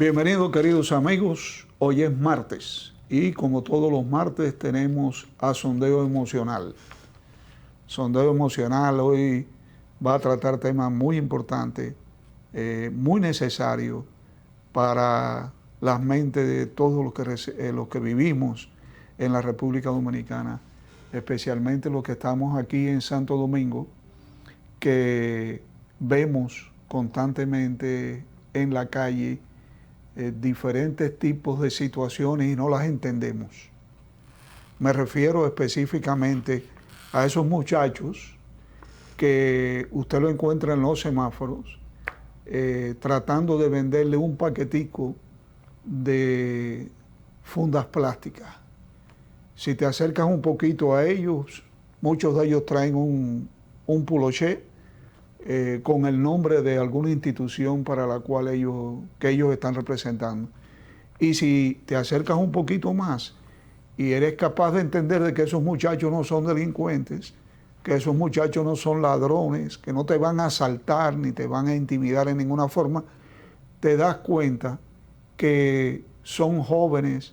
Bienvenidos queridos amigos, hoy es martes y como todos los martes tenemos a Sondeo Emocional. Sondeo Emocional hoy va a tratar temas muy importantes, muy necesarios para las mentes de todos los que vivimos en la República Dominicana, especialmente los que estamos aquí en Santo Domingo, que vemos constantemente en la calle diferentes tipos de situaciones y no las entendemos. Me refiero específicamente a esos muchachos que usted lo encuentra en los semáforos tratando de venderle un paquetico de fundas plásticas. Si te acercas un poquito a ellos, muchos de ellos traen un puloché con el nombre de alguna institución para la cual ellos están representando. Y si te acercas un poquito más y eres capaz de entender de que esos muchachos no son delincuentes, que esos muchachos no son ladrones, que no te van a asaltar ni te van a intimidar en ninguna forma, te das cuenta que son jóvenes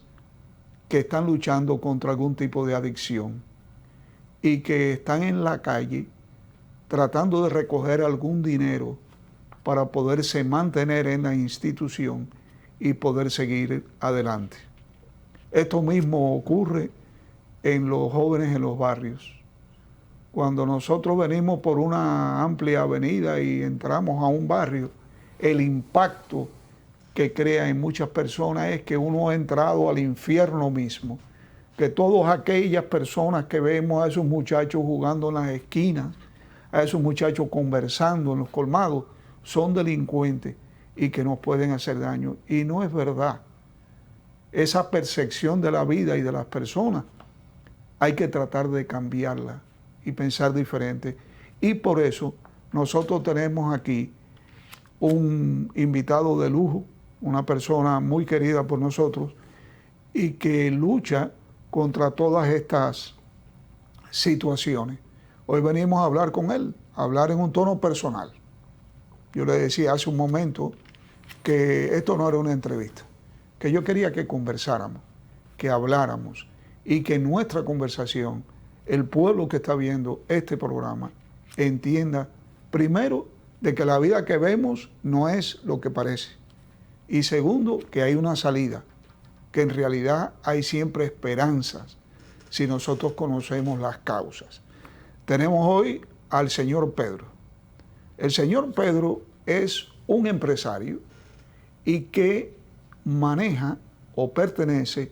que están luchando contra algún tipo de adicción y que están en la calle tratando de recoger algún dinero para poderse mantener en la institución y poder seguir adelante. Esto mismo ocurre en los jóvenes en los barrios. Cuando nosotros venimos por una amplia avenida y entramos a un barrio, el impacto que crea en muchas personas es que uno ha entrado al infierno mismo, que todas aquellas personas que vemos a esos muchachos jugando en las esquinas, a esos muchachos conversando en los colmados, son delincuentes y que nos pueden hacer daño. Y no es verdad. Esa percepción de la vida y de las personas hay que tratar de cambiarla y pensar diferente. Y por eso nosotros tenemos aquí un invitado de lujo, una persona muy querida por nosotros y que lucha contra todas estas situaciones. Hoy venimos a hablar con él, a hablar en un tono personal. Yo le decía hace un momento que esto no era una entrevista, que yo quería que conversáramos, que habláramos y que en nuestra conversación el pueblo que está viendo este programa entienda, primero, de que la vida que vemos no es lo que parece. Y segundo, que hay una salida, que en realidad hay siempre esperanzas si nosotros conocemos las causas. Tenemos hoy al señor Pedro. El señor Pedro es un empresario y que maneja o pertenece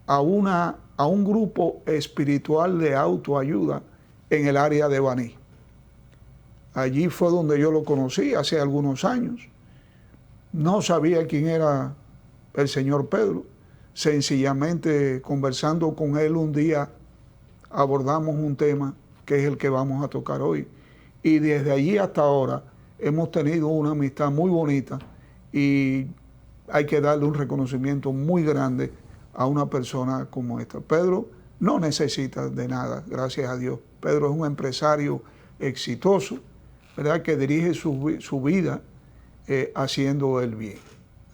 a un grupo espiritual de autoayuda en el área de Baní. Allí fue donde yo lo conocí hace algunos años. No sabía quién era el señor Pedro. Sencillamente conversando con él un día abordamos un tema que es el que vamos a tocar hoy. Y desde allí hasta ahora hemos tenido una amistad muy bonita y hay que darle un reconocimiento muy grande a una persona como esta. Pedro no necesita de nada, gracias a Dios. Pedro es un empresario exitoso, ¿verdad?, que dirige su vida haciendo el bien.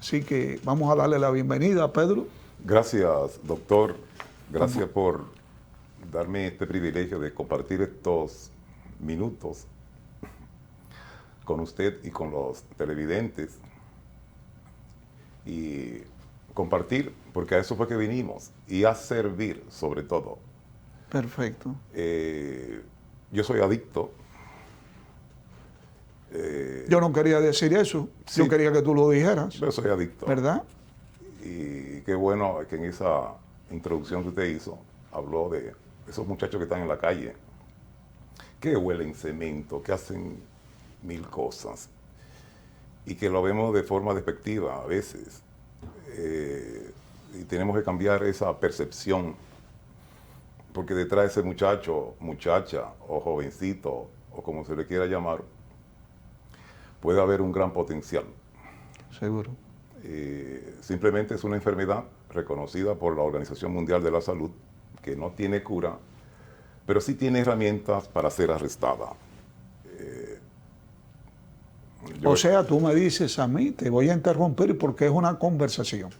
Así que vamos a darle la bienvenida a Pedro. Gracias, doctor. Gracias por darme este privilegio de compartir estos minutos con usted y con los televidentes. Y compartir, porque a eso fue que vinimos, y a servir sobre todo. Perfecto. Yo soy adicto. Yo no quería decir eso, sí, yo quería que tú lo dijeras. Yo soy adicto. ¿Verdad? Y qué bueno que en esa introducción que usted hizo, habló de esos muchachos que están en la calle, que huelen cemento, que hacen mil cosas, y que lo vemos de forma despectiva a veces. Y tenemos que cambiar esa percepción, porque detrás de ese muchacho, muchacha o jovencito, o como se le quiera llamar, puede haber un gran potencial. Seguro. Simplemente es una enfermedad reconocida por la Organización Mundial de la Salud, que no tiene cura, pero sí tiene herramientas para ser arrestada. O sea, tú me dices a mí, te voy a interrumpir porque es una conversación.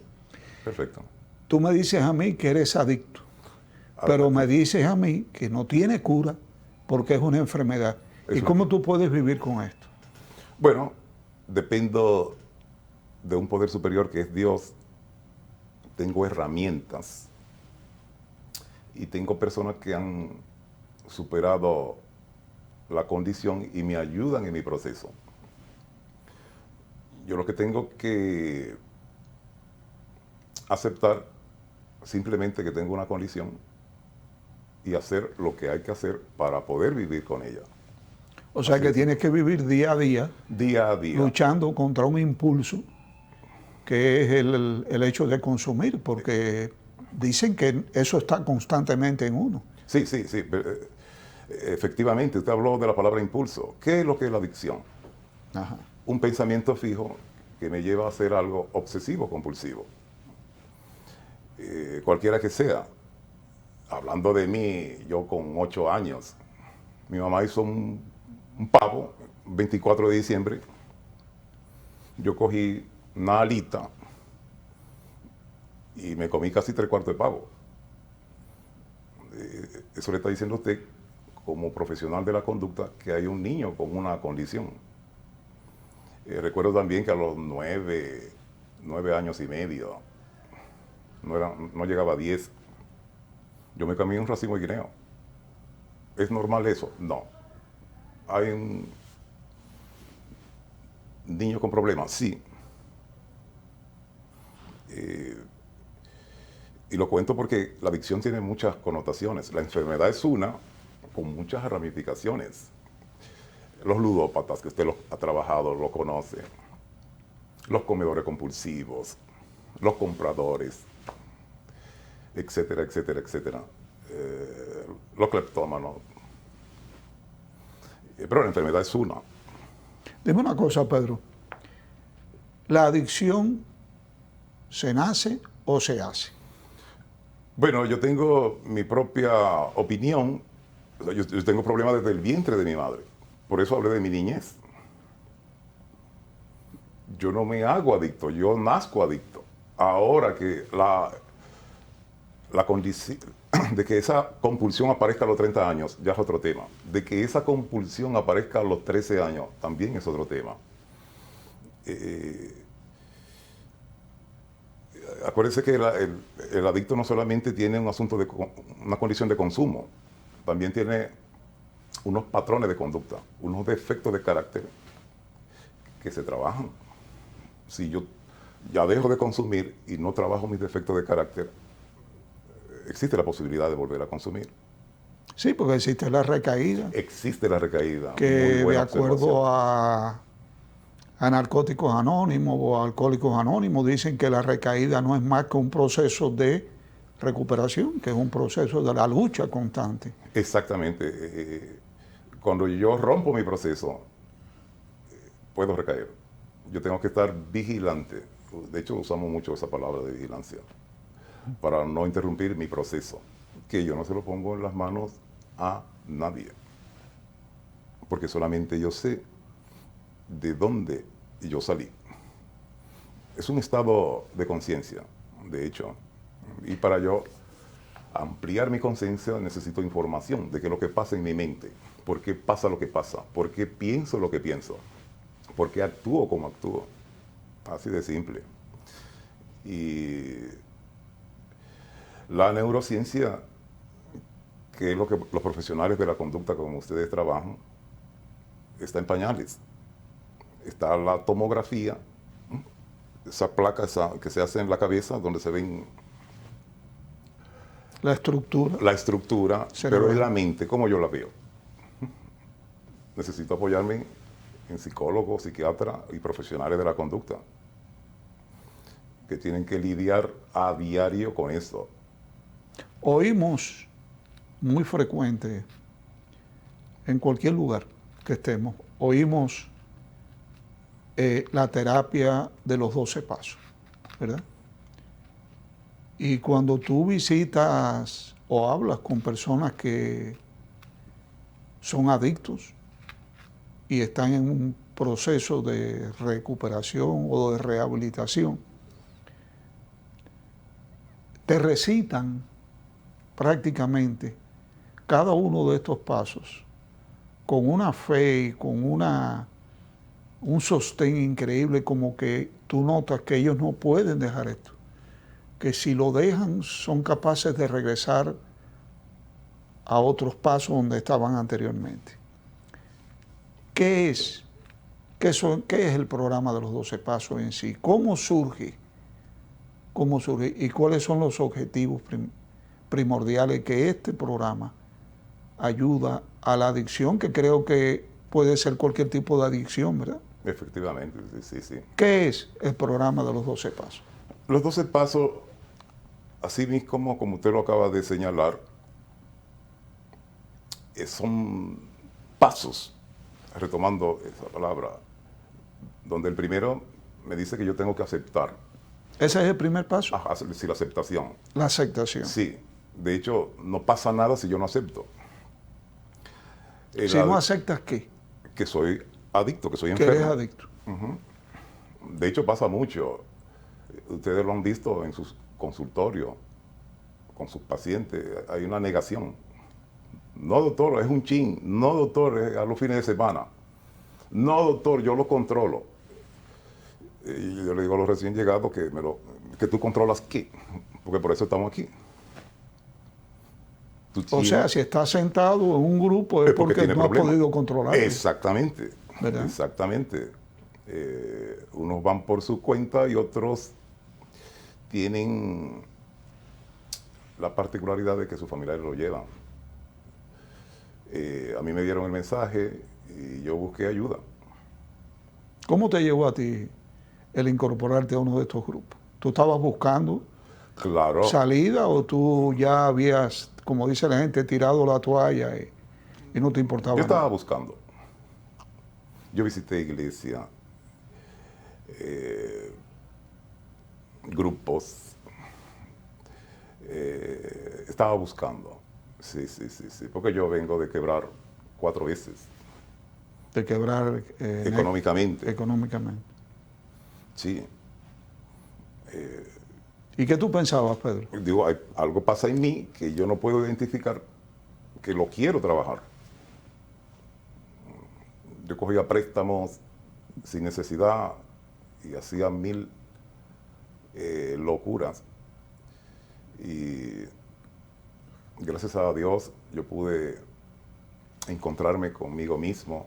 Perfecto. Tú me dices a mí que eres adicto, pero me dices a mí que no tiene cura porque es una enfermedad. ¿Y cómo tú puedes vivir con esto? Bueno, dependo de un poder superior que es Dios. Tengo herramientas y tengo personas que han superado la condición y me ayudan en mi proceso. Yo lo que tengo que aceptar simplemente que tengo una condición y hacer lo que hay que hacer para poder vivir con ella. O sea, que tienes que vivir día a día, luchando contra un impulso que es el hecho de consumir, porque dicen que eso está constantemente en uno. Sí. Efectivamente, usted habló de la palabra impulso. ¿Qué es lo que es la adicción? Ajá. Un pensamiento fijo que me lleva a hacer algo obsesivo compulsivo. Cualquiera que sea. Hablando de mí, yo con 8 años, mi mamá hizo un pavo, 24 de diciembre. Yo cogí una alita y me comí casi 3/4 de pavo. Eso le está diciendo a usted, como profesional de la conducta, que hay un niño con una condición. Recuerdo también que a los 9 años y medio, no llegaba a 10, yo me comí un racimo de guineo. ¿Es normal eso? No. ¿Hay un niño con problemas? Sí. Y lo cuento porque la adicción tiene muchas connotaciones. La enfermedad es una, con muchas ramificaciones. Los ludópatas, que usted los ha trabajado, lo conoce. Los comedores compulsivos, los compradores, etcétera, etcétera, etcétera. Los cleptómanos. Pero la enfermedad es una. Dime una cosa, Pedro. ¿La adicción se nace o se hace? Bueno, yo tengo mi propia opinión. O sea, yo tengo problemas desde el vientre de mi madre. Por eso hablé de mi niñez. Yo no me hago adicto, yo nazco adicto. Ahora que la condición de que esa compulsión aparezca a los 30 años, ya es otro tema. De que esa compulsión aparezca a los 13 años, también es otro tema. Acuérdense que el adicto no solamente tiene un asunto de una condición de consumo, también tiene unos patrones de conducta, unos defectos de carácter que se trabajan. Si yo ya dejo de consumir y no trabajo mis defectos de carácter, existe la posibilidad de volver a consumir. Sí, porque existe la recaída. Existe la recaída. Que de acuerdo a Narcóticos Anónimos o a Alcohólicos Anónimos dicen que la recaída no es más que un proceso de recuperación, que es un proceso de la lucha constante. Exactamente. Cuando yo rompo mi proceso, puedo recaer. Yo tengo que estar vigilante. De hecho, usamos mucho esa palabra de vigilancia para no interrumpir mi proceso, que yo no se lo pongo en las manos a nadie, porque solamente yo sé de dónde yo salí. Es un estado de conciencia, de hecho, y para yo ampliar mi conciencia necesito información de qué es lo que pasa en mi mente, por qué pasa lo que pasa, por qué pienso lo que pienso, por qué actúo como actúo. Así de simple. Y la neurociencia, que es lo que los profesionales de la conducta como ustedes trabajan, está en pañales. Está la tomografía, esa placa que se hace en la cabeza donde se ven la estructura, pero es la mente, como yo la veo. Necesito apoyarme en psicólogos, psiquiatras y profesionales de la conducta que tienen que lidiar a diario con esto. Oímos muy frecuente en cualquier lugar que estemos, oímos la terapia de los 12 pasos, ¿verdad? Y cuando tú visitas o hablas con personas que son adictos y están en un proceso de recuperación o de rehabilitación, te recitan prácticamente cada uno de estos pasos con una fe y con un sostén increíble, como que tú notas que ellos no pueden dejar esto, que si lo dejan son capaces de regresar a otros pasos donde estaban anteriormente. ¿Qué es? ¿Qué es el programa de los 12 pasos en sí? ¿Cómo surge? ¿Cómo surge? ¿Y cuáles son los objetivos primordiales que este programa ayuda a la adicción, que creo que puede ser cualquier tipo de adicción, ¿verdad? Efectivamente, sí, sí. ¿Qué es el programa de los 12 pasos? Los 12 pasos, así mismo como usted lo acaba de señalar, son pasos, retomando esa palabra, donde el primero me dice que yo tengo que aceptar. ¿Ese es el primer paso? Ajá, sí, la aceptación. La aceptación. Sí, de hecho, no pasa nada si yo no acepto. Si no aceptas, ¿qué? Que soy adicto, que soy Que enfermo. eres adicto. De hecho, pasa mucho. Ustedes lo han visto en sus consultorios, con sus pacientes. Hay una negación. No, doctor, es un chin. No, doctor, es a los fines de semana. No, doctor, yo lo controlo. Y yo le digo a los recién llegados que tú controlas qué, porque por eso estamos aquí. O sea, si estás sentado en un grupo es porque no has podido controlar. Exactamente, ¿verdad? Exactamente. Unos van por su cuenta y otros tienen la particularidad de que sus familiares lo llevan. A mí me dieron el mensaje y yo busqué ayuda. ¿Cómo te llegó a ti el incorporarte a uno de estos grupos? ¿Tú estabas buscando salida o tú ya habías, como dice la gente, tirado la toalla y no te importaba Yo estaba nada? buscando. Yo visité iglesia, grupos, estaba buscando. Sí, porque yo vengo de quebrar 4 veces. De quebrar económicamente. Económicamente. Sí. ¿Y qué tú pensabas, Pedro? Digo, algo pasa en mí que yo no puedo identificar, que lo quiero trabajar. Yo cogía préstamos sin necesidad y hacía 1000 locuras. Y gracias a Dios yo pude encontrarme conmigo mismo,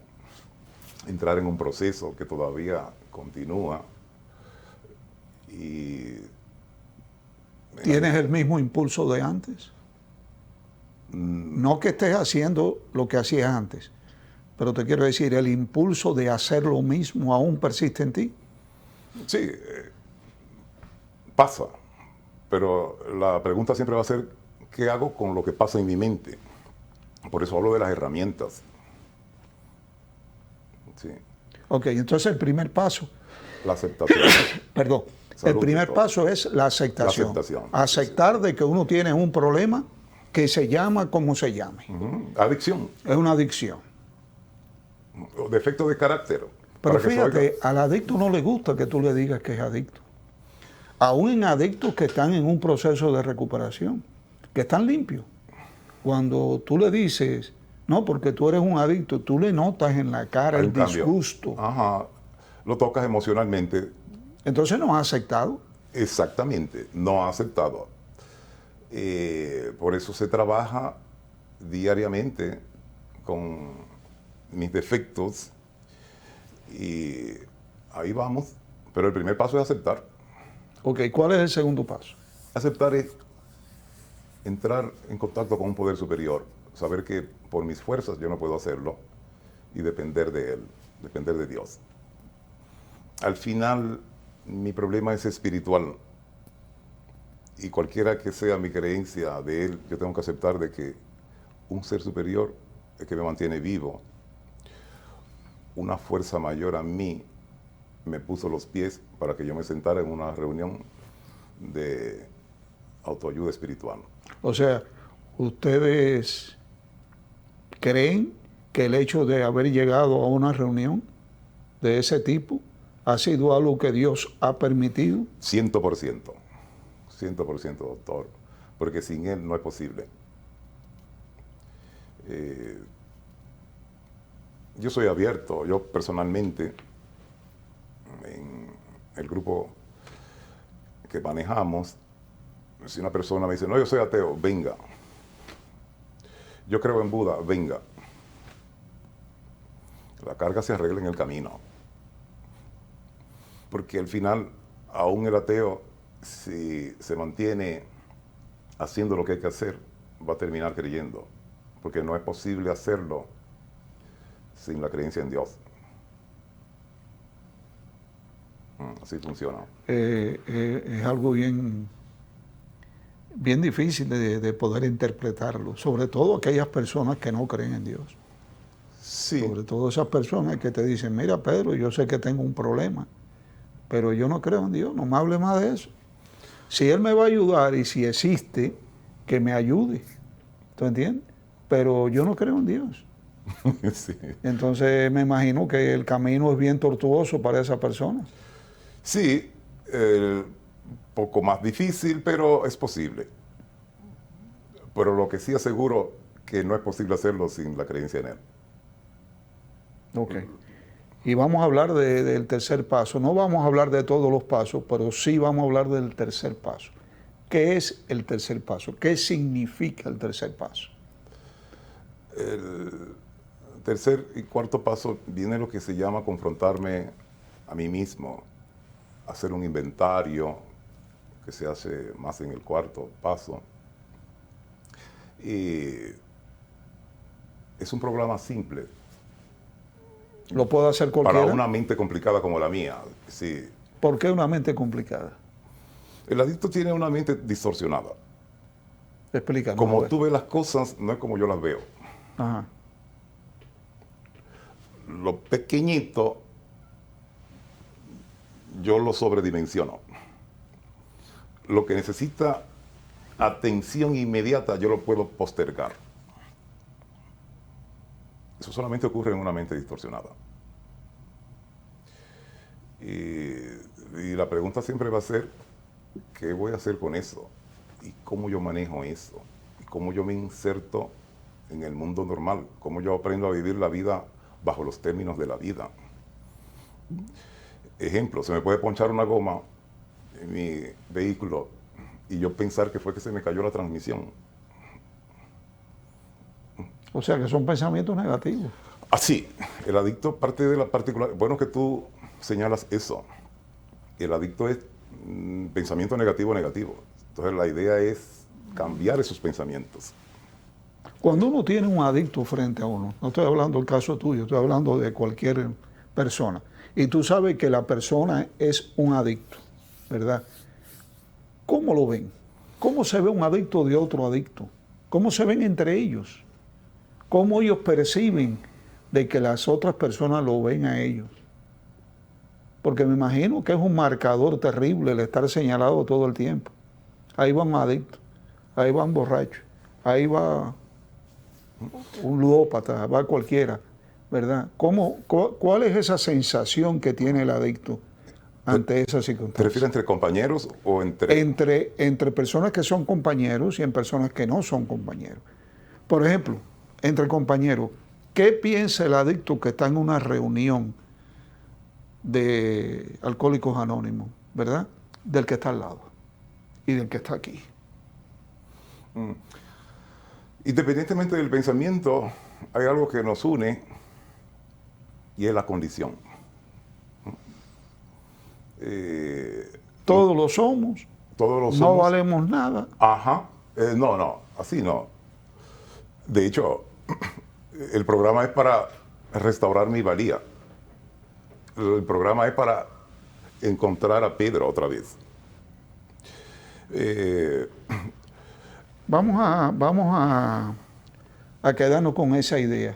entrar en un proceso que todavía continúa. Y ¿tienes el mismo impulso de antes? No que estés haciendo lo que hacías antes, pero te quiero decir, ¿el impulso de hacer lo mismo aún persiste en ti? Sí, pasa, pero la pregunta siempre va a ser, ¿qué hago con lo que pasa en mi mente? Por eso hablo de las herramientas. Sí. Ok, entonces el primer paso. La aceptación. Perdón. El primer paso es la aceptación. Aceptar de que uno tiene un problema que se llama como se llame. Adicción. Es una adicción. Defecto de carácter. Pero fíjate, al adicto no le gusta que tú le digas que es adicto. Aún en adictos que están en un proceso de recuperación, que están limpios. Cuando tú le dices, no, porque tú eres un adicto, tú le notas en la cara el disgusto. Ajá. Lo tocas emocionalmente. Entonces no ha aceptado. Exactamente, no ha aceptado. Por eso se trabaja diariamente con mis defectos y ahí vamos. Pero el primer paso es aceptar. Ok, ¿cuál es el segundo paso? Aceptar es entrar en contacto con un poder superior, saber que por mis fuerzas yo no puedo hacerlo y depender de Él, depender de Dios. Al final, mi problema es espiritual y cualquiera que sea mi creencia de Él, yo tengo que aceptar de que un ser superior es que me mantiene vivo. Una fuerza mayor a mí me puso los pies para que yo me sentara en una reunión de autoayuda espiritual. O sea, ustedes creen que el hecho de haber llegado a una reunión de ese tipo ha sido algo que Dios ha permitido. 100%, 100%, doctor, porque sin Él no es posible. Yo soy abierto, yo personalmente, en el grupo que manejamos, si una persona me dice, no, yo soy ateo, venga. Yo creo en Buda, venga. La carga se arregla en el camino. Porque al final, aún el ateo, si se mantiene haciendo lo que hay que hacer, va a terminar creyendo. Porque no es posible hacerlo sin la creencia en Dios. Así funciona. Es algo bien difícil de poder interpretarlo, sobre todo aquellas personas que no creen en Dios. Sí. Sobre todo esas personas que te dicen, mira Pedro, yo sé que tengo un problema, pero yo no creo en Dios, no me hable más de eso. Si Él me va a ayudar y si existe, que me ayude, ¿tú entiendes? Pero yo no creo en Dios. Sí. Entonces me imagino que el camino es bien tortuoso para esa persona. Sí, poco más difícil, pero es posible. Pero lo que sí aseguro que no es posible hacerlo sin la creencia en Él. Ok. Y vamos a hablar del tercer paso. No vamos a hablar de todos los pasos, pero sí vamos a hablar del tercer paso. ¿Qué es el tercer paso? ¿Qué significa el tercer paso? El tercer y cuarto paso viene lo que se llama confrontarme a mí mismo, hacer un inventario, que se hace más en el cuarto paso. Y es un programa simple. ¿Lo puede hacer cualquiera? Para una mente complicada como la mía, sí. ¿Por qué una mente complicada? El adicto tiene una mente distorsionada. Explícanos. Como tú ves las cosas, no es como yo las veo. Ajá. Lo pequeñito, yo lo sobredimensiono. Lo que necesita atención inmediata, yo lo puedo postergar. Eso solamente ocurre en una mente distorsionada. Y la pregunta siempre va a ser, ¿qué voy a hacer con eso? ¿Y cómo yo manejo eso? ¿Y cómo yo me inserto en el mundo normal? ¿Cómo yo aprendo a vivir la vida bajo los términos de la vida? Ejemplo, se me puede ponchar una goma en mi vehículo y yo pensar que fue que se me cayó la transmisión. O sea, que son pensamientos negativos. Así, el adicto parte de la particular... Bueno que tú señalas eso. El adicto es pensamiento negativo. Entonces la idea es cambiar esos pensamientos. Cuando uno tiene un adicto frente a uno, no estoy hablando del caso tuyo, estoy hablando de cualquier persona, y tú sabes que la persona es un adicto, ¿verdad? ¿Cómo lo ven? ¿Cómo se ve un adicto de otro adicto? ¿Cómo se ven entre ellos? ¿Cómo ellos perciben de que las otras personas lo ven a ellos? Porque me imagino que es un marcador terrible el estar señalado todo el tiempo. Ahí va un adicto, ahí va un borracho, ahí va un ludópata, va cualquiera, ¿verdad? ¿Cuál es esa sensación que tiene el adicto ante esa circunstancia? ¿Te refieres entre compañeros o entre...? Entre personas que son compañeros y en personas que no son compañeros. Por ejemplo, entre compañeros, ¿qué piensa el adicto que está en una reunión de Alcohólicos Anónimos, ¿verdad? Del que está al lado y del que está aquí. Independientemente del pensamiento, hay algo que nos une y es la condición. Todos lo somos. Todos lo somos. No valemos nada. Ajá. No, así no. De hecho, el programa es para restaurar mi valía. El programa es para encontrar a Pedro otra vez. Vamos a quedarnos con esa idea,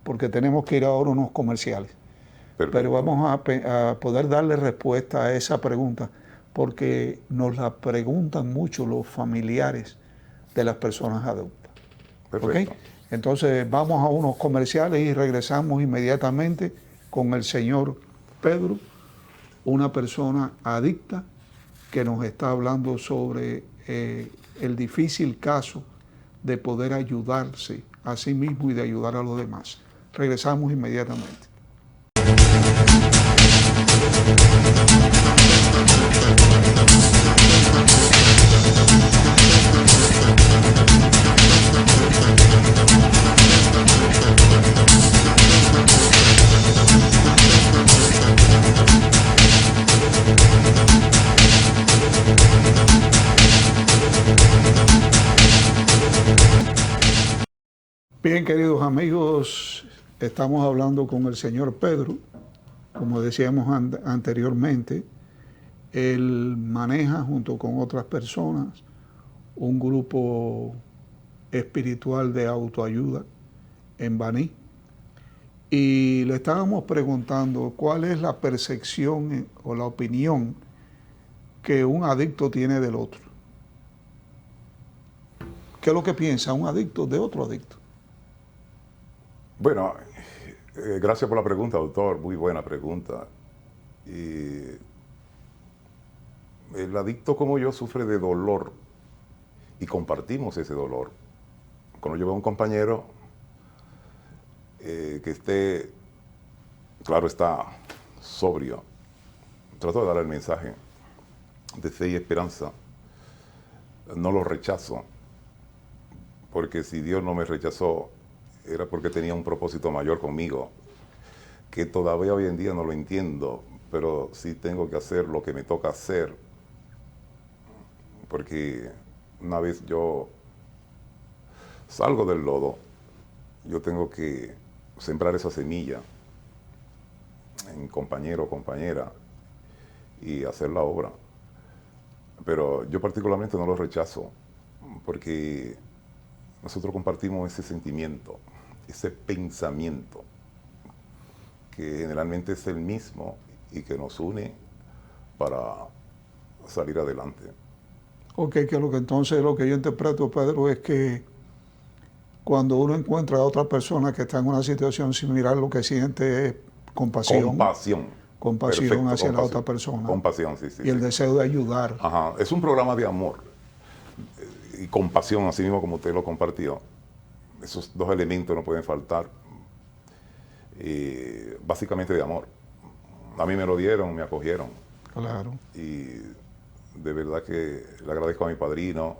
porque tenemos que ir ahora a unos comerciales. Perfecto. Pero vamos a poder darle respuesta a esa pregunta, porque nos la preguntan mucho los familiares de las personas adultas. Perfecto. ¿Okay? Entonces vamos a unos comerciales y regresamos inmediatamente con el señor Pedro, una persona adicta que nos está hablando sobre el difícil caso de poder ayudarse a sí mismo y de ayudar a los demás. Regresamos inmediatamente. Bien, queridos amigos, estamos hablando con el señor Pedro. Como decíamos anteriormente, él maneja junto con otras personas un grupo espiritual de autoayuda en Baní. Y le estábamos preguntando cuál es la percepción o la opinión que un adicto tiene del otro. ¿Qué es lo que piensa un adicto de otro adicto? Bueno, gracias por la pregunta, doctor. Muy buena pregunta. Y el adicto como yo sufre de dolor y compartimos ese dolor. Cuando yo veo a un compañero que esté, claro está, sobrio, trato de dar el mensaje de fe y esperanza. No lo rechazo, porque si Dios no me rechazó, era porque tenía un propósito mayor conmigo, que todavía hoy en día no lo entiendo, pero sí tengo que hacer lo que me toca hacer, porque una vez yo salgo del lodo, yo tengo que sembrar esa semilla en compañero o compañera y hacer la obra. Pero yo particularmente no lo rechazo, porque nosotros compartimos ese sentimiento, ese pensamiento, que generalmente es el mismo y que nos une para salir adelante. Ok, que lo que entonces lo que yo interpreto, Pedro, es que cuando uno encuentra a otra persona que está en una situación similar, lo que siente es compasión. Compasión. Compasión Perfecto, hacia la compasión. otra persona. Compasión, sí, sí. Y el sí. deseo de ayudar. Ajá. Es un programa de amor y compasión, así mismo como usted lo compartió. Esos dos elementos no pueden faltar. Básicamente de amor. A mí me lo dieron, me acogieron. Claro. Y de verdad que le agradezco a mi padrino,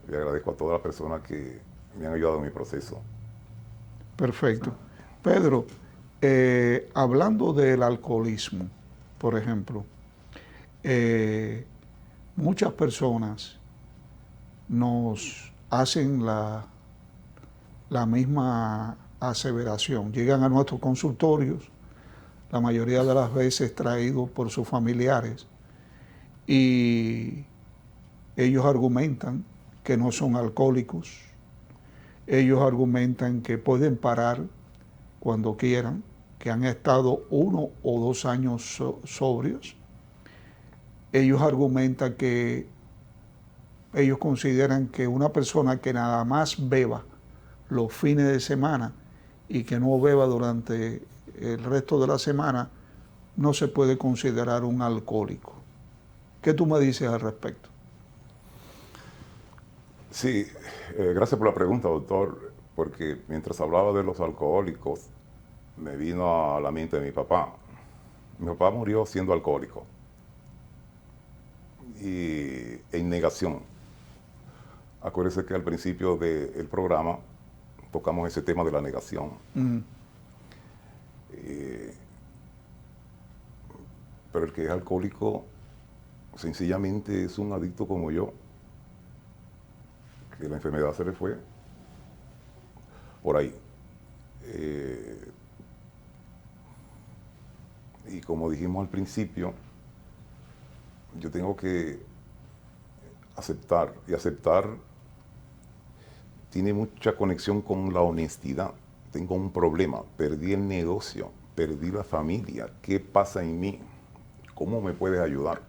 le agradezco a todas las personas que me han ayudado en mi proceso. Perfecto. Pedro, hablando del alcoholismo, por ejemplo, muchas personas nos hacen la misma aseveración. Llegan a nuestros consultorios, la mayoría de las veces traídos por sus familiares, y ellos argumentan que no son alcohólicos, ellos argumentan que pueden parar cuando quieran, que han estado 1 o 2 años sobrios. Ellos argumentan que ellos consideran que una persona que nada más beba los fines de semana y que no beba durante el resto de la semana no se puede considerar un alcohólico. ¿Qué tú me dices al respecto? Sí, gracias por la pregunta, doctor, porque mientras hablaba de los alcohólicos, me vino a la mente mi papá. Mi papá murió siendo alcohólico y en negación. Acuérdese que al principio del programa tocamos ese tema de la negación. Pero el que es alcohólico sencillamente es un adicto como yo, que la enfermedad se le fue por ahí. Y como dijimos al principio, yo tengo que aceptar, y aceptar tiene mucha conexión con la honestidad. Tengo un problema, perdí el negocio, perdí la familia, ¿qué pasa en mí? ¿Cómo me puedes ayudar?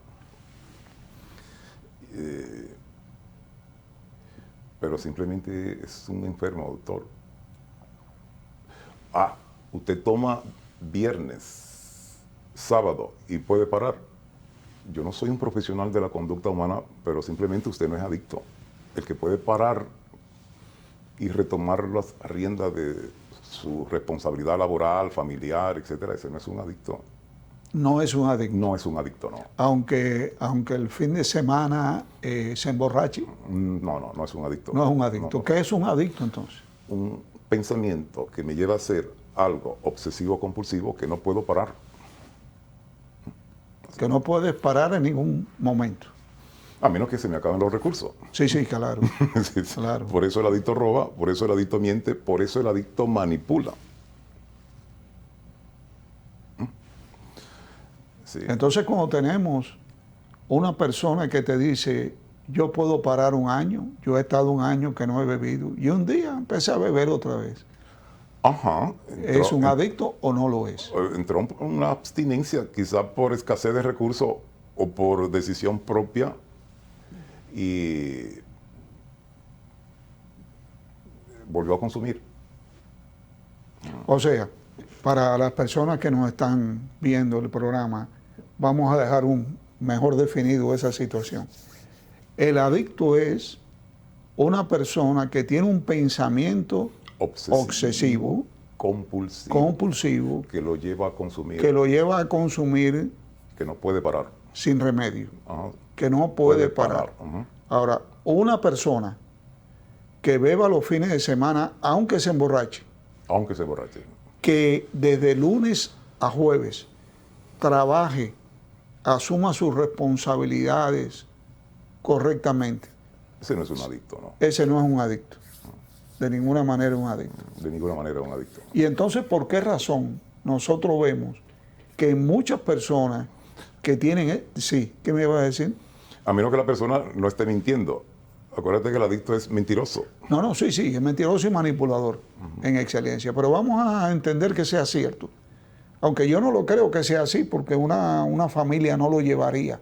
Pero simplemente es un enfermo, doctor. Usted toma viernes sábado y puede parar. Yo no soy un profesional de la conducta humana, pero simplemente usted no es adicto. El que puede parar y retomar las riendas de su responsabilidad laboral, familiar, etcétera, ese no es un adicto. No es un adicto. No es un adicto, no. Aunque el fin de semana se emborrache. No es un adicto. No es un adicto. No, no. ¿Qué es un adicto entonces? Un pensamiento que me lleva a hacer algo obsesivo compulsivo que no puedo parar. Que no puedes parar en ningún momento. A menos que se me acaben los recursos. Sí, claro. Sí, sí. Claro. Por eso el adicto roba, por eso el adicto miente, por eso el adicto manipula. Sí. Entonces, cuando tenemos una persona que te dice, yo puedo parar un año, yo he estado un año que no he bebido, y un día empecé a beber otra vez. Ajá. ¿Es un adicto o no lo es? Entró una abstinencia, quizá por escasez de recursos o por decisión propia, y volvió a consumir. O sea, para las personas que nos están viendo el programa, vamos a dejar mejor definido esa situación. El adicto es una persona que tiene un pensamiento obsesivo, compulsivo, que lo lleva a consumir, que no puede parar, sin remedio, Ajá. que no puede parar. Ajá. Ahora, una persona que beba los fines de semana, aunque se emborrache, Aunque se borrache. que desde lunes a jueves trabaje, asuma sus responsabilidades correctamente, Ese no es un adicto, ¿no? ese no es un adicto. De ninguna manera es un adicto. De ninguna manera es un adicto. Y entonces, ¿por qué razón nosotros vemos que muchas personas que tienen... Sí, ¿qué me ibas a decir? A menos que la persona no esté mintiendo. Acuérdate que el adicto es mentiroso. No, sí, es mentiroso y manipulador en excelencia. Pero vamos a entender que sea cierto. Aunque yo no lo creo que sea así, porque una familia no lo llevaría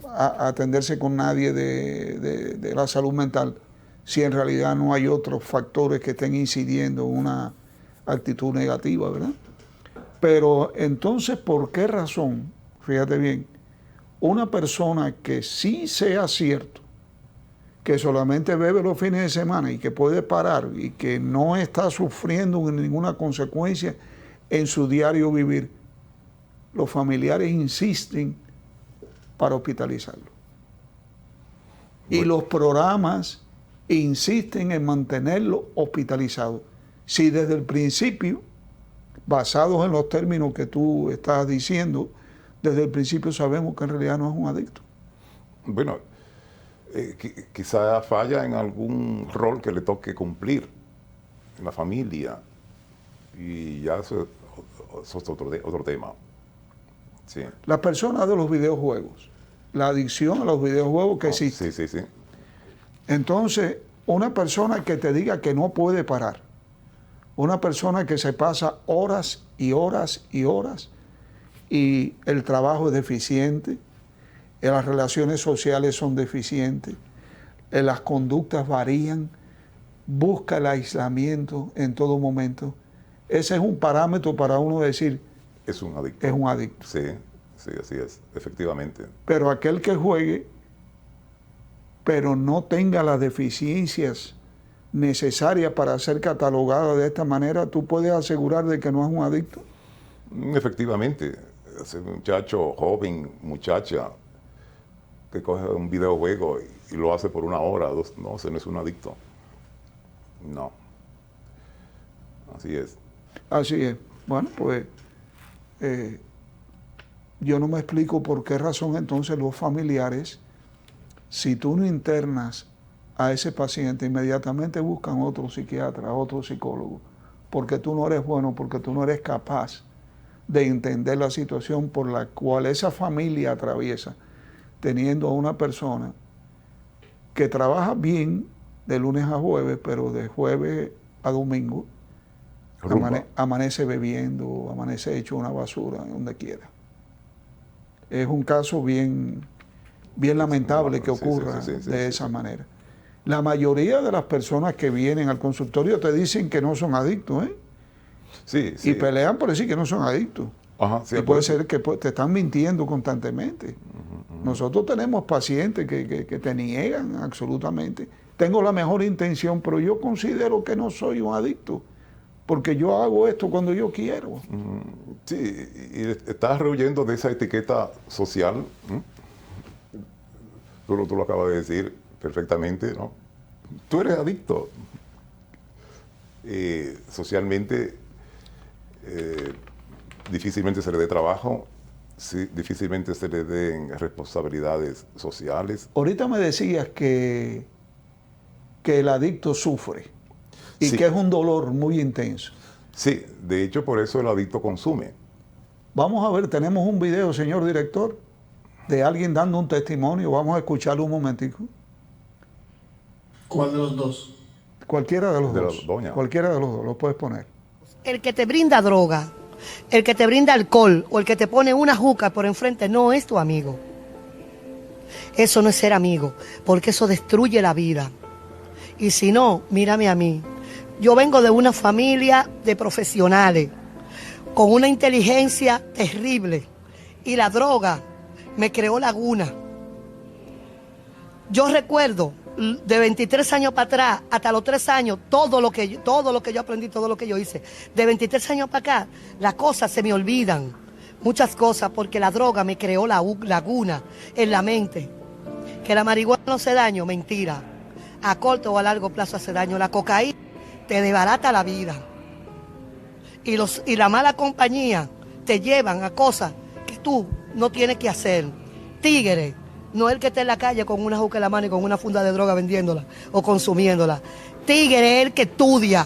a atenderse con nadie de la salud mental si en realidad no hay otros factores que estén incidiendo en una actitud negativa, ¿verdad? Pero entonces, ¿por qué razón? Fíjate bien, una persona que sí sea cierto, que solamente bebe los fines de semana y que puede parar y que no está sufriendo ninguna consecuencia en su diario vivir, los familiares insisten para hospitalizarlo. Y los programas insisten en mantenerlo hospitalizado. Si desde el principio, basados en los términos que tú estás diciendo, desde el principio sabemos que en realidad no es un adicto. Bueno, quizá falla en algún rol que le toque cumplir en la familia. Y ya eso es otro tema. Sí. Las personas de los videojuegos, la adicción a los videojuegos que existe. Sí. Entonces, una persona que te diga que no puede parar, una persona que se pasa horas y horas y horas y el trabajo es deficiente, las relaciones sociales son deficientes, las conductas varían, busca el aislamiento en todo momento. Ese es un parámetro para uno decir, es un adicto. Es un adicto. Sí, así es, efectivamente. Pero aquel que juegue, pero no tenga las deficiencias necesarias para ser catalogada de esta manera, ¿tú puedes asegurar de que no es un adicto? Efectivamente. Ese muchacho, joven, muchacha, que coge un videojuego y lo hace por 1 hora, 2, no, ese no es un adicto. No. Así es. Así es. Bueno, pues yo no me explico por qué razón entonces los familiares, si tú no internas a ese paciente, inmediatamente buscan otro psiquiatra, otro psicólogo, porque tú no eres bueno, porque tú no eres capaz de entender la situación por la cual esa familia atraviesa, teniendo a una persona que trabaja bien de lunes a jueves, pero de jueves a domingo amanece bebiendo, amanece hecho una basura, donde quiera. Es un caso bien lamentable que ocurra de esa manera. La mayoría de las personas que vienen al consultorio te dicen que no son adictos, ¿eh? Sí. Y pelean por decir que no son adictos. Ajá, sí, y puede ser que te están mintiendo constantemente. Nosotros tenemos pacientes que te niegan absolutamente. Tengo la mejor intención, pero yo considero que no soy un adicto, porque yo hago esto cuando yo quiero. Sí, y estás rehuyendo de esa etiqueta social. Tú lo acabas de decir perfectamente, ¿no? Tú eres adicto. Socialmente, difícilmente se le dé trabajo, sí, difícilmente se le den responsabilidades sociales. Ahorita me decías que el adicto sufre y Sí. que es un dolor muy intenso. Sí, de hecho por eso el adicto consume. Vamos a ver, tenemos un video, señor director, de alguien dando un testimonio. Vamos a escucharlo un momentico. ¿Cuál de los dos? Cualquiera de los De la dos. doña. Cualquiera de los dos, lo puedes poner. El que te brinda droga, el que te brinda alcohol o el que te pone una juca por enfrente no es tu amigo. Eso no es ser amigo, porque eso destruye la vida. Y si no, mírame a mí. Yo vengo de una familia de profesionales, con una inteligencia terrible. Y la droga me creó laguna. Yo recuerdo, de 23 años para atrás, hasta los 3 años, todo lo que yo aprendí, todo lo que yo hice. De 23 años para acá, las cosas se me olvidan. Muchas cosas, porque la droga me creó laguna en la mente. Que la marihuana no hace daño, mentira. A corto o a largo plazo hace daño. La cocaína te desbarata la vida. Y la mala compañía te llevan a cosas que tú no tienes que hacer. Tigre, no el que esté en la calle con una juca en la mano y con una funda de droga vendiéndola o consumiéndola. Tigre es el que estudia,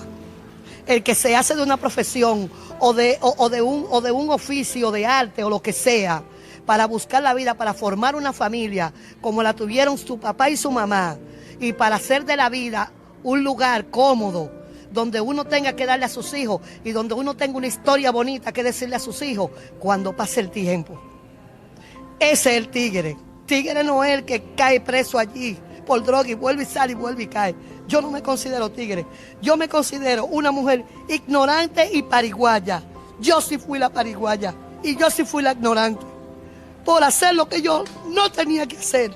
el que se hace de una profesión o de un oficio de arte o lo que sea, para buscar la vida, para formar una familia como la tuvieron su papá y su mamá, y para hacer de la vida un lugar cómodo, donde uno tenga que darle a sus hijos y donde uno tenga una historia bonita que decirle a sus hijos cuando pase el tiempo. Ese es el tigre. Tigre no es el que cae preso allí por droga y vuelve y sale y vuelve y cae. Yo no me considero tigre. Yo me considero una mujer ignorante y pariguaya. Yo sí fui la pariguaya y yo sí fui la ignorante por hacer lo que yo no tenía que hacer.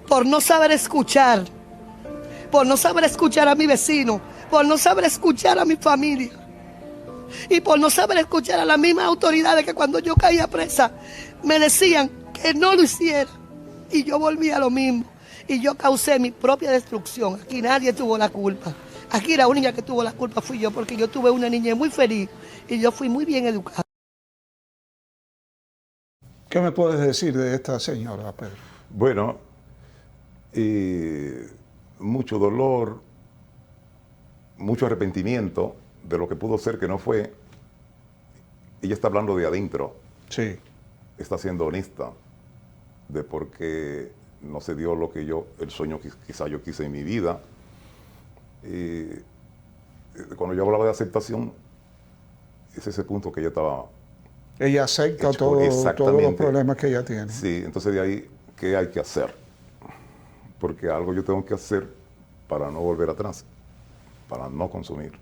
Por no saber escuchar. Por no saber escuchar a mi vecino. Por no saber escuchar a mi familia. Y por no saber escuchar a las mismas autoridades que cuando yo caía presa me decían que no lo hiciera. Y yo volví a lo mismo. Y yo causé mi propia destrucción. Aquí nadie tuvo la culpa. Aquí la única que tuvo la culpa fui yo, porque yo tuve una niñez muy feliz y yo fui muy bien educada. ¿Qué me puedes decir de esta señora, Pedro? Bueno, mucho dolor, mucho arrepentimiento de lo que pudo ser que no fue. Ella está hablando de adentro. Sí. Está siendo honesta de por qué no se dio lo que el sueño que quizá yo quise en mi vida. Cuando yo hablaba de aceptación, es ese punto que ella estaba... Ella acepta todos los problemas que ella tiene. Sí, entonces de ahí, ¿qué hay que hacer? Porque algo yo tengo que hacer para no volver atrás, para no consumir.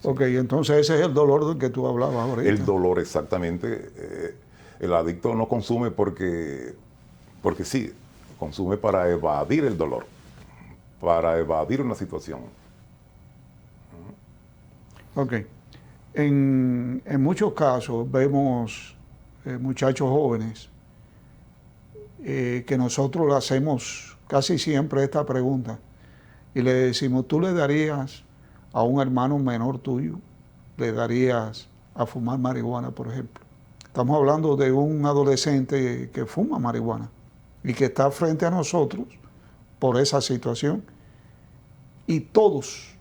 Ok, entonces ese es el dolor del que tú hablabas ahorita. El dolor, exactamente. El adicto no consume porque sí, consume para evadir el dolor, para evadir una situación. Ok. En muchos casos vemos muchachos jóvenes que nosotros le hacemos casi siempre esta pregunta y le decimos, ¿tú le darías a un hermano menor tuyo, le darías a fumar marihuana, por ejemplo? Estamos hablando de un adolescente que fuma marihuana y que está frente a nosotros por esa situación. Y todos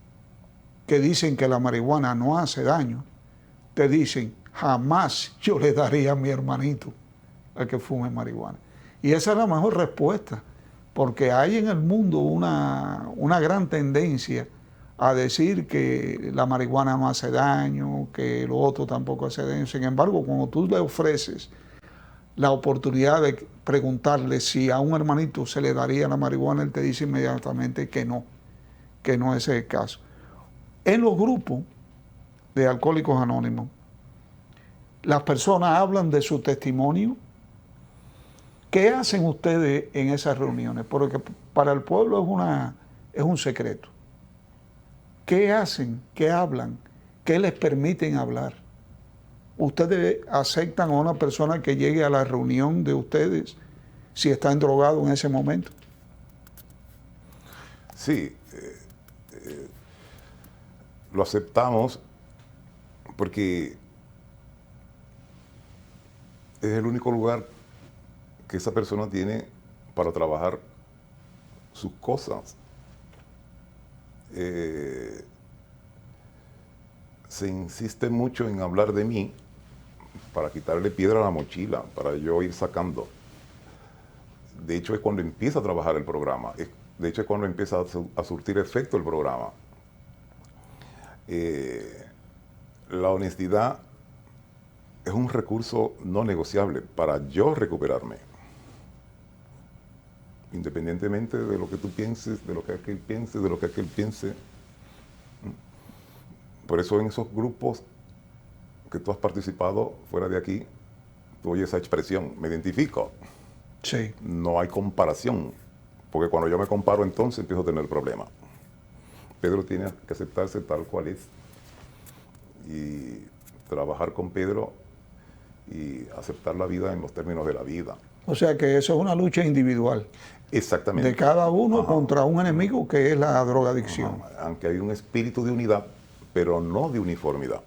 que dicen que la marihuana no hace daño, te dicen, jamás yo le daría a mi hermanito al que fume marihuana. Y esa es la mejor respuesta, porque hay en el mundo una gran tendencia a decir que la marihuana no hace daño, que lo otro tampoco hace daño. Sin embargo, cuando tú le ofreces la oportunidad de preguntarle si a un hermanito se le daría la marihuana, él te dice inmediatamente que no es el caso. En los grupos de Alcohólicos Anónimos, las personas hablan de su testimonio. ¿Qué hacen ustedes en esas reuniones? Porque para el pueblo es un secreto. ¿Qué hacen? ¿Qué hablan? ¿Qué les permiten hablar? ¿Ustedes aceptan a una persona que llegue a la reunión de ustedes si está drogado en ese momento? Sí, lo aceptamos porque es el único lugar que esa persona tiene para trabajar sus cosas. Se insiste mucho en hablar de mí para quitarle piedra a la mochila, para yo ir sacando. De hecho, es cuando empieza a trabajar el programa. De hecho, es cuando empieza a surtir efecto el programa. La honestidad es un recurso no negociable para yo recuperarme. Independientemente de lo que tú pienses, de lo que aquel piense, de lo que aquel piense. Por eso en esos grupos que tú has participado fuera de aquí, tú oyes esa expresión, me identifico. Sí. No hay comparación, porque cuando yo me comparo entonces empiezo a tener problemas. Pedro tiene que aceptarse tal cual es y trabajar con Pedro y aceptar la vida en los términos de la vida. O sea que eso es una lucha individual. Exactamente. De cada uno contra un enemigo que es la drogadicción. Aunque hay un espíritu de unidad, pero no de uniformidad.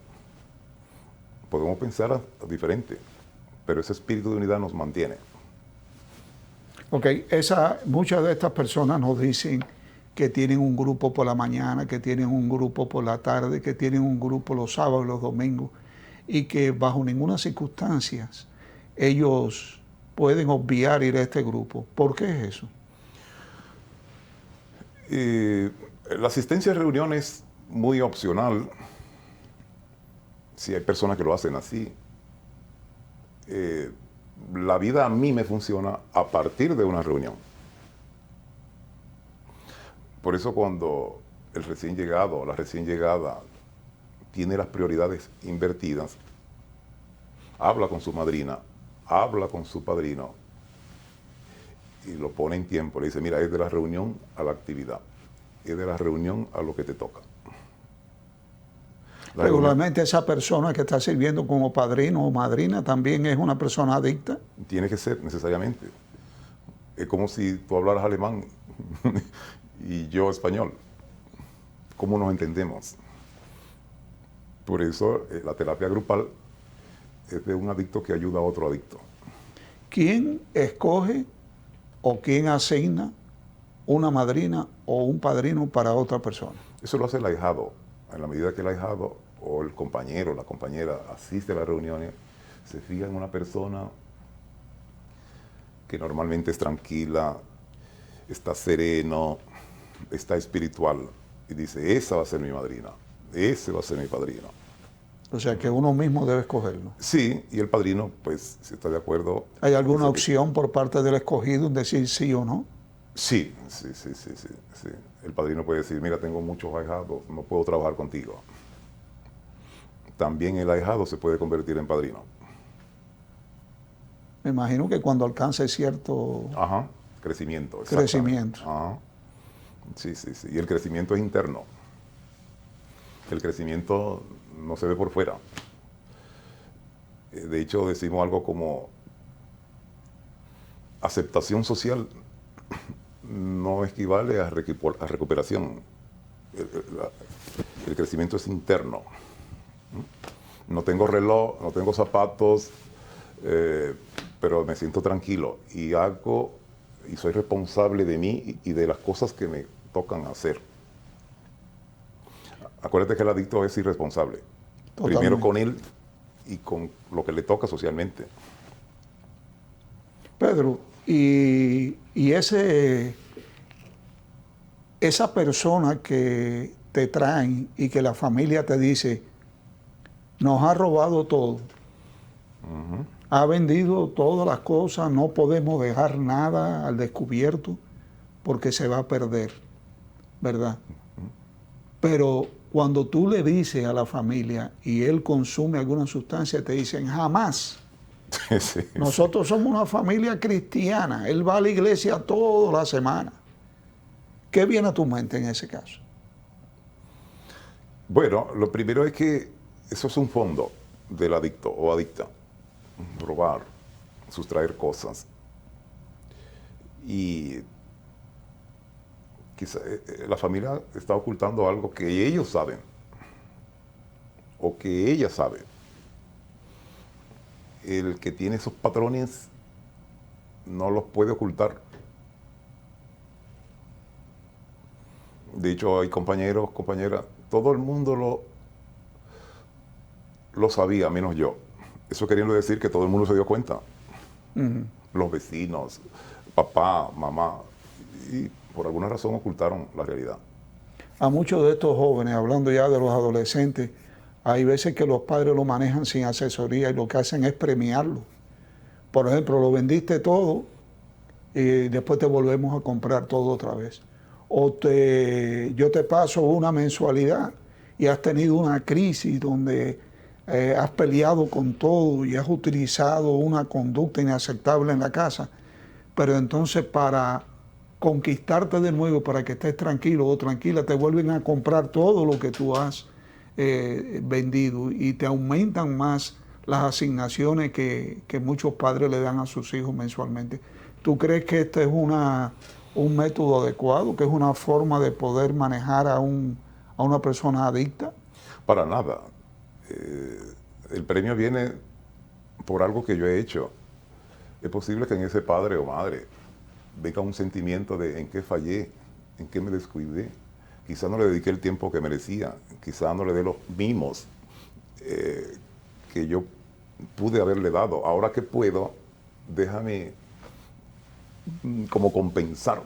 Podemos pensar diferente, pero ese espíritu de unidad nos mantiene. Ok, muchas de estas personas nos dicen que tienen un grupo por la mañana, que tienen un grupo por la tarde, que tienen un grupo los sábados y los domingos, y que bajo ninguna circunstancia ellos pueden obviar ir a este grupo. ¿Por qué es eso? La asistencia a reuniones es muy opcional. Si hay personas que lo hacen así. La vida a mí me funciona a partir de una reunión. Por eso cuando el recién llegado o la recién llegada tiene las prioridades invertidas, habla con su madrina, habla con su padrino y lo pone en tiempo. Le dice, mira, es de la reunión a la actividad, es de la reunión a lo que te toca. Regularmente esa persona que está sirviendo como padrino o madrina también es una persona adicta. Tiene que ser necesariamente. Es como si tú hablaras alemán y yo español. ¿Cómo nos entendemos? Por eso la terapia grupal es de un adicto que ayuda a otro adicto. ¿Quién escoge o quién asigna una madrina o un padrino para otra persona? Eso lo hace el ahijado. En la medida que el ahijado o el compañero o la compañera asiste a las reuniones, se fija en una persona que normalmente es tranquila, está sereno, está espiritual, y dice, esa va a ser mi madrina, ese va a ser mi padrino. O sea que uno mismo debe escogerlo. Sí, y el padrino, pues, si está de acuerdo. ¿Hay alguna opción por parte del escogido en decir sí o no? Sí. El padrino puede decir, mira, tengo muchos ahijados, no puedo trabajar contigo. También el ahijado se puede convertir en padrino. Me imagino que cuando alcance cierto crecimiento. Crecimiento. Ajá. Sí. Y el crecimiento es interno. El crecimiento no se ve por fuera. De hecho, decimos algo como aceptación social no equivale a recuperación. El crecimiento es interno. No tengo reloj, no tengo zapatos, pero me siento tranquilo y hago y soy responsable de mí y de las cosas que me tocan hacer. Acuérdate que el adicto es irresponsable. Totalmente. Primero con él y con lo que le toca socialmente. Pedro, y esa persona que te traen y que la familia te dice, nos ha robado todo, ha vendido todas las cosas, no podemos dejar nada al descubierto porque se va a perder, ¿verdad? Pero cuando tú le dices a la familia y él consume alguna sustancia, te dicen jamás. Sí, Nosotros somos una familia cristiana. Él va a la iglesia toda la semana. ¿Qué viene a tu mente en ese caso? Bueno, lo primero es que eso es un fondo del adicto o adicta. Robar, sustraer cosas. Y quizá la familia está ocultando algo que ellos saben o que ella sabe. El que tiene esos patrones no los puede ocultar. De hecho, hay compañeros, compañeras, todo el mundo lo sabía, menos yo. Eso queriendo decir que todo el mundo se dio cuenta. Los vecinos, papá, mamá, y por alguna razón ocultaron la realidad. A muchos de estos jóvenes, hablando ya de los adolescentes, hay veces que los padres lo manejan sin asesoría y lo que hacen es premiarlo. Por ejemplo, lo vendiste todo y después te volvemos a comprar todo otra vez. O yo te paso una mensualidad y has tenido una crisis donde has peleado con todo y has utilizado una conducta inaceptable en la casa, pero entonces para conquistarte de nuevo, para que estés tranquilo o tranquila, te vuelven a comprar todo lo que tú has vendido y te aumentan más las asignaciones que muchos padres le dan a sus hijos mensualmente. ¿Tú crees que este es un método adecuado, que es una forma de poder manejar a una persona adicta? Para nada. El premio viene por algo que yo he hecho. Es posible que en ese padre o madre venga un sentimiento de en qué fallé, en qué me descuidé. Quizá no le dediqué el tiempo que merecía, quizá no le dé los mimos que yo pude haberle dado. Ahora que puedo, déjame como compensar,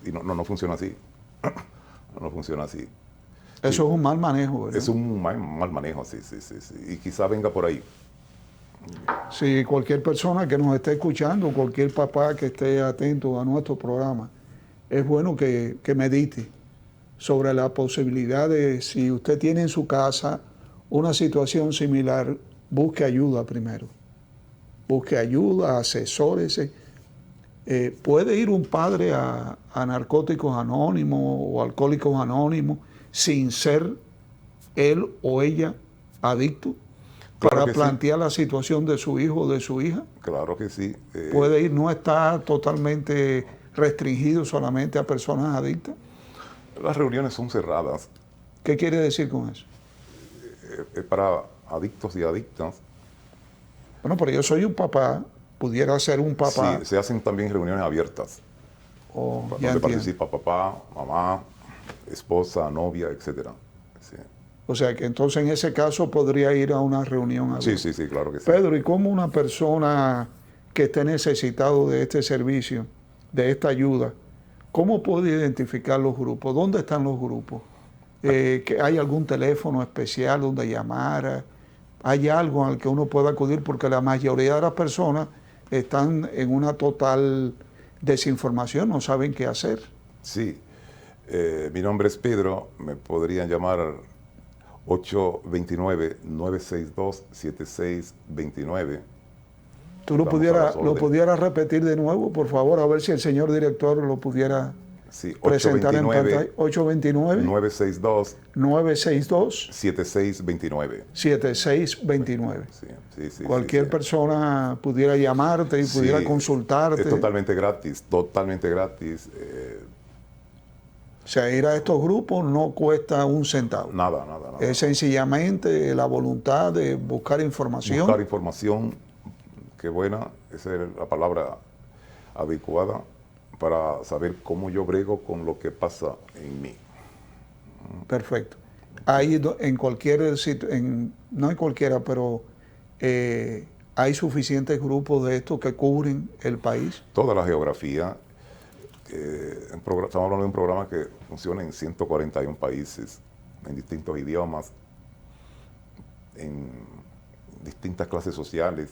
y no funciona así. No funciona así. Eso es un mal manejo, ¿verdad? Es un mal manejo, sí. Y quizá venga por ahí. Si cualquier persona que nos esté escuchando, cualquier papá que esté atento a nuestro programa, es bueno que medite sobre la posibilidad de, si usted tiene en su casa una situación similar, busque ayuda primero. Busque ayuda, asesórese. ¿Puede ir un padre a Narcóticos Anónimos o Alcohólicos Anónimos sin ser él o ella adicto? Claro Para que plantear la situación de su hijo o de su hija. Claro que sí. Puede ir, no está totalmente restringido solamente a personas adictas. Las reuniones son cerradas. ¿Qué quiere decir con eso? Es para adictos y adictas. Bueno, pero yo soy un papá, pudiera ser un papá. Sí, se hacen también reuniones abiertas, donde participa papá, mamá, esposa, novia, etc. Sí. O sea que entonces en ese caso podría ir a una reunión abierta. Sí, claro que sí. Pedro, ¿y cómo una persona que esté necesitado de este servicio, de esta ayuda, cómo puede identificar los grupos? ¿Dónde están los grupos? ¿Que hay algún teléfono especial donde llamar? ¿Hay algo al que uno pueda acudir? Porque la mayoría de las personas están en una total desinformación, no saben qué hacer. Sí. Mi nombre es Pedro, me podrían llamar 829-962-7629. ¿Tú lo pudieras repetir de nuevo, por favor? A ver si el señor director lo pudiera presentar en pantalla. 829-962-7629. 7629. Sí, Cualquier persona pudiera llamarte y pudiera consultarte. Es totalmente gratis, totalmente gratis. O sea, ir a estos grupos no cuesta un centavo. Nada. Es sencillamente la voluntad de buscar información. Buscar información, qué buena, esa es la palabra adecuada para saber cómo yo brego con lo que pasa en mí. Perfecto. Hay en cualquier sitio, no en cualquiera, pero hay suficientes grupos de estos que cubren el país. Toda la geografía. Estamos hablando de un programa que funciona en 141 países, en distintos idiomas, en distintas clases sociales,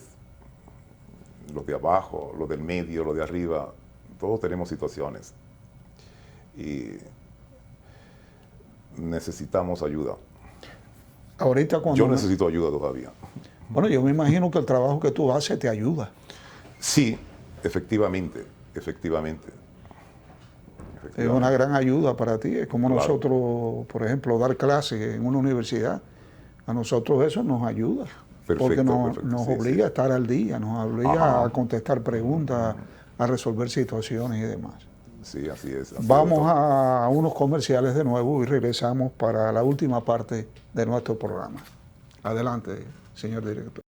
los de abajo, los del medio, los de arriba, todos tenemos situaciones. Y necesitamos ayuda. Ahorita cuando... Yo necesito ayuda todavía. Bueno, yo me imagino que el trabajo que tú haces te ayuda. Sí, efectivamente. Es una gran ayuda para ti. Es como Claro. nosotros, por ejemplo, dar clases en una universidad. A nosotros eso nos ayuda. Porque Perfecto. nos Sí, obliga sí. a estar al día, nos obliga Ajá. a contestar preguntas, a resolver situaciones y demás. Sí, así es. así Vamos es. a unos comerciales de nuevo y regresamos para la última parte de nuestro programa. Adelante, señor director.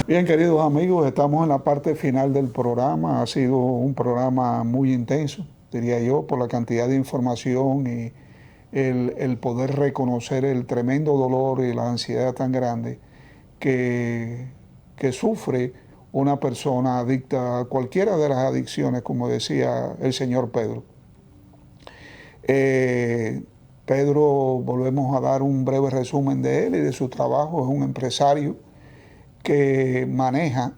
Bien, queridos amigos, estamos en la parte final del programa. Ha sido un programa muy intenso, diría yo, por la cantidad de información y el poder reconocer el tremendo dolor y la ansiedad tan grande que sufre una persona adicta a cualquiera de las adicciones, como decía el señor Pedro. Pedro, volvemos a dar un breve resumen de él y de su trabajo. Es un empresario que maneja,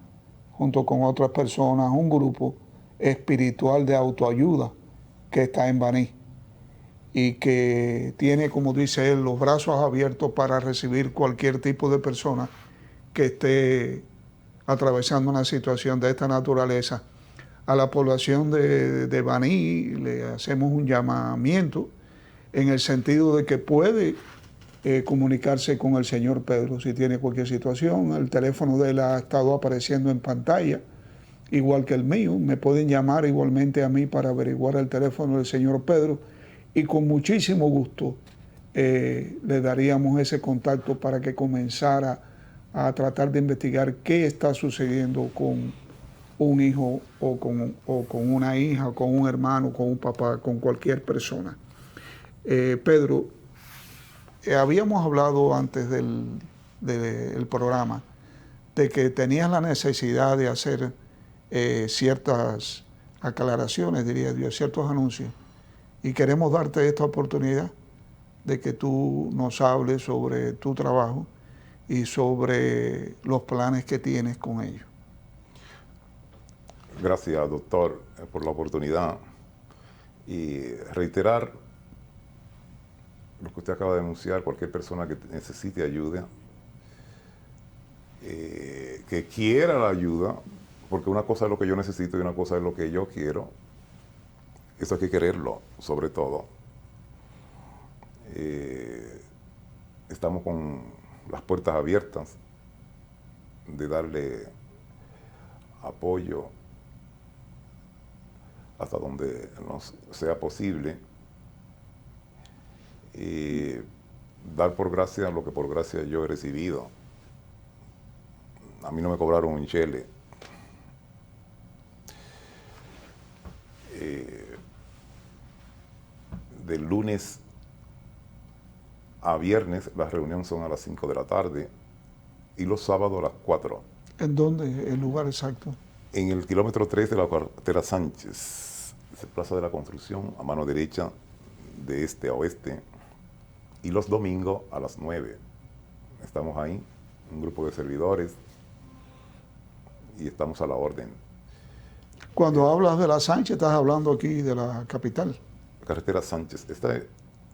junto con otras personas, un grupo espiritual de autoayuda que está en Baní y que tiene, como dice él, los brazos abiertos para recibir cualquier tipo de persona que esté atravesando una situación de esta naturaleza. A la población de Baní le hacemos un llamamiento en el sentido de que puede comunicarse con el señor Pedro si tiene cualquier situación. El teléfono de él ha estado apareciendo en pantalla, igual que el mío. Me pueden llamar igualmente a mí para averiguar el teléfono del señor Pedro y con muchísimo gusto le daríamos ese contacto para que comenzara a tratar de investigar qué está sucediendo con un hijo o con una hija, o con un hermano, con un papá, con cualquier persona. Pedro, habíamos hablado antes del programa de que tenías la necesidad de hacer ciertas aclaraciones, diría yo, ciertos anuncios. Y queremos darte esta oportunidad de que tú nos hables sobre tu trabajo y sobre los planes que tienes con ellos. Gracias, doctor, por la oportunidad. Y reiterar lo que usted acaba de anunciar, cualquier persona que necesite ayuda, que quiera la ayuda, porque una cosa es lo que yo necesito y una cosa es lo que yo quiero. Eso hay que quererlo, sobre todo. Estamos con las puertas abiertas de darle apoyo hasta donde nos sea posible y dar por gracia lo que por gracia yo he recibido. A mí no me cobraron un chele. De lunes a viernes las reuniones son a las 5 de la tarde y los sábados a las 4. ¿En dónde? ¿El lugar exacto? En el kilómetro 3 de la carretera Sánchez, es Plaza de la Construcción, a mano derecha, de este a oeste. Y los domingos a las 9. Estamos ahí, un grupo de servidores, y estamos a la orden. Cuando hablas de la Sánchez, estás hablando aquí de la capital. Carretera Sánchez, esta es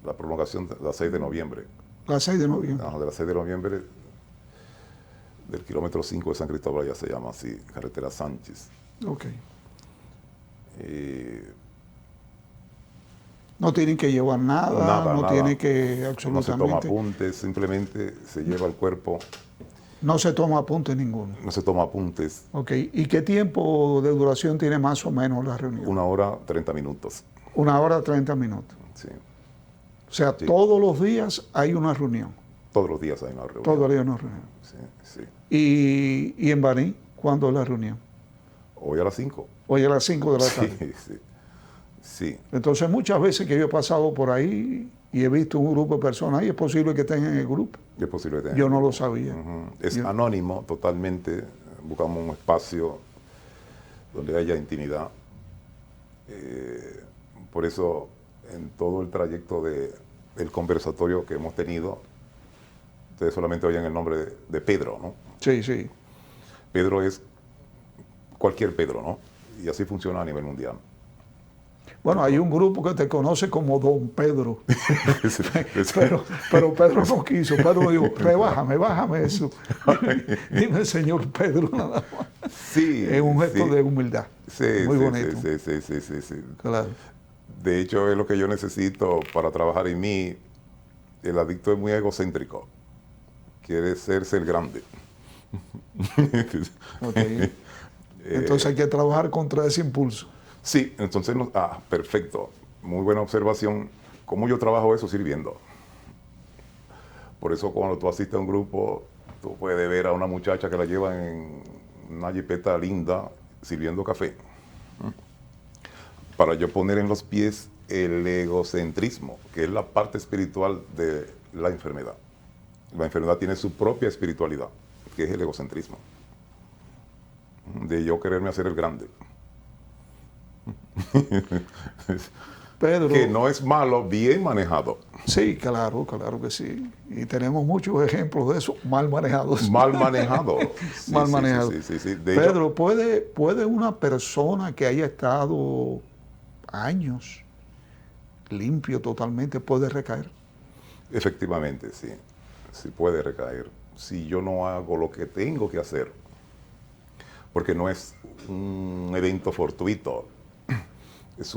la prolongación de la 6 de noviembre. La 6 de noviembre. De la 6 de noviembre, del kilómetro 5 de San Cristóbal, ya se llama así, Carretera Sánchez. Ok. No tienen que llevar nada, no tienen que absolutamente... No se toma apuntes, simplemente se lleva el cuerpo. No se toma apuntes ninguno. No se toma apuntes. Ok. ¿Y qué tiempo de duración tiene más o menos la reunión? 1 hora, 30 minutos. 1 hora, 30 minutos. Sí. O sea, Sí. todos los días hay una reunión. Todos los días hay una reunión. Todos los días hay una reunión. Sí, sí. ¿Y en Baní, cuándo es la reunión? Hoy a las 5. Hoy a las 5 de la tarde. Sí, sí. Sí. Entonces, muchas veces que yo he pasado por ahí y he visto un grupo de personas, y es posible que estén en el grupo. Es posible tener. Yo no lo sabía. Es Yo- anónimo totalmente, buscamos un espacio donde haya intimidad. Por eso, en todo el trayecto del conversatorio que hemos tenido, ustedes solamente oyen el nombre de Pedro, ¿no? Sí, sí. Pedro es cualquier Pedro, ¿no? Y así funciona a nivel mundial. Bueno, hay un grupo que te conoce como Don Pedro, pero Pedro no quiso. Pedro dijo, bájame eso. Dime, señor Pedro, nada más. Sí, es un gesto sí. de humildad. Sí, muy sí, bonito. Sí. Claro. De hecho, es lo que yo necesito para trabajar en mí. El adicto es muy egocéntrico. Quiere ser grande. Okay. Entonces hay que trabajar contra ese impulso. Sí, entonces, perfecto. Muy buena observación. ¿Cómo yo trabajo eso? Sirviendo. Por eso cuando tú asistes a un grupo, tú puedes ver a una muchacha que la llevan en una jipeta linda sirviendo café. Para yo poner en los pies el egocentrismo, que es la parte espiritual de la enfermedad. La enfermedad tiene su propia espiritualidad, que es el egocentrismo. De yo quererme hacer el grande. Pedro, que no es malo, bien manejado. Sí, claro que sí. Y tenemos muchos ejemplos de eso, mal manejados. Mal manejado. Sí, mal sí, manejado. Sí. Pedro, hecho, ¿puede una persona que haya estado años limpio totalmente, puede recaer? Efectivamente, sí. Sí puede recaer. Si yo no hago lo que tengo que hacer, porque no es un evento fortuito, es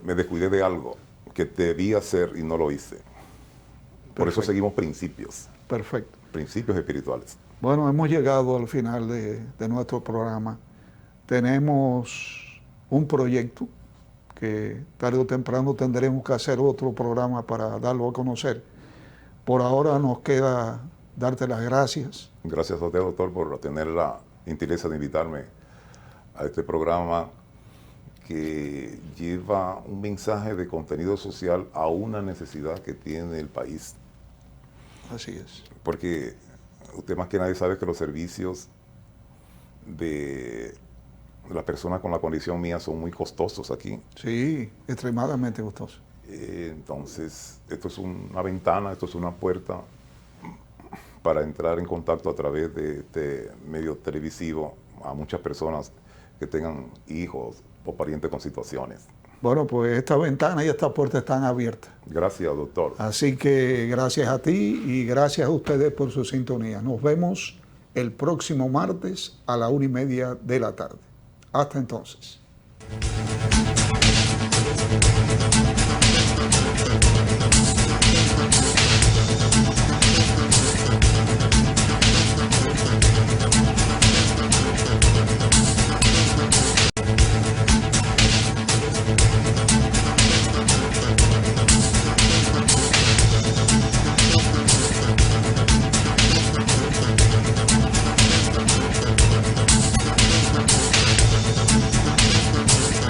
me descuidé de algo que debía hacer y no lo hice. Por eso seguimos principios. Perfecto. Principios espirituales. Bueno, hemos llegado al final de nuestro programa. Tenemos un proyecto que tarde o temprano tendremos que hacer otro programa para darlo a conocer. Por ahora nos queda darte las gracias. Gracias a usted, doctor, por tener la gentileza de invitarme a este programa que lleva un mensaje de contenido social a una necesidad que tiene el país. Así es. Porque usted más que nadie sabe que los servicios de las personas con la condición mía son muy costosos aquí. Sí, extremadamente costosos. Entonces, esto es una ventana, esto es una puerta para entrar en contacto a través de este medio televisivo a muchas personas que tengan hijos o parientes con situaciones. Bueno, pues esta ventana y esta puerta están abiertas. Gracias, doctor. Así que gracias a ti y gracias a ustedes por su sintonía. Nos vemos el próximo martes a la 1:30 de la tarde. Hasta entonces.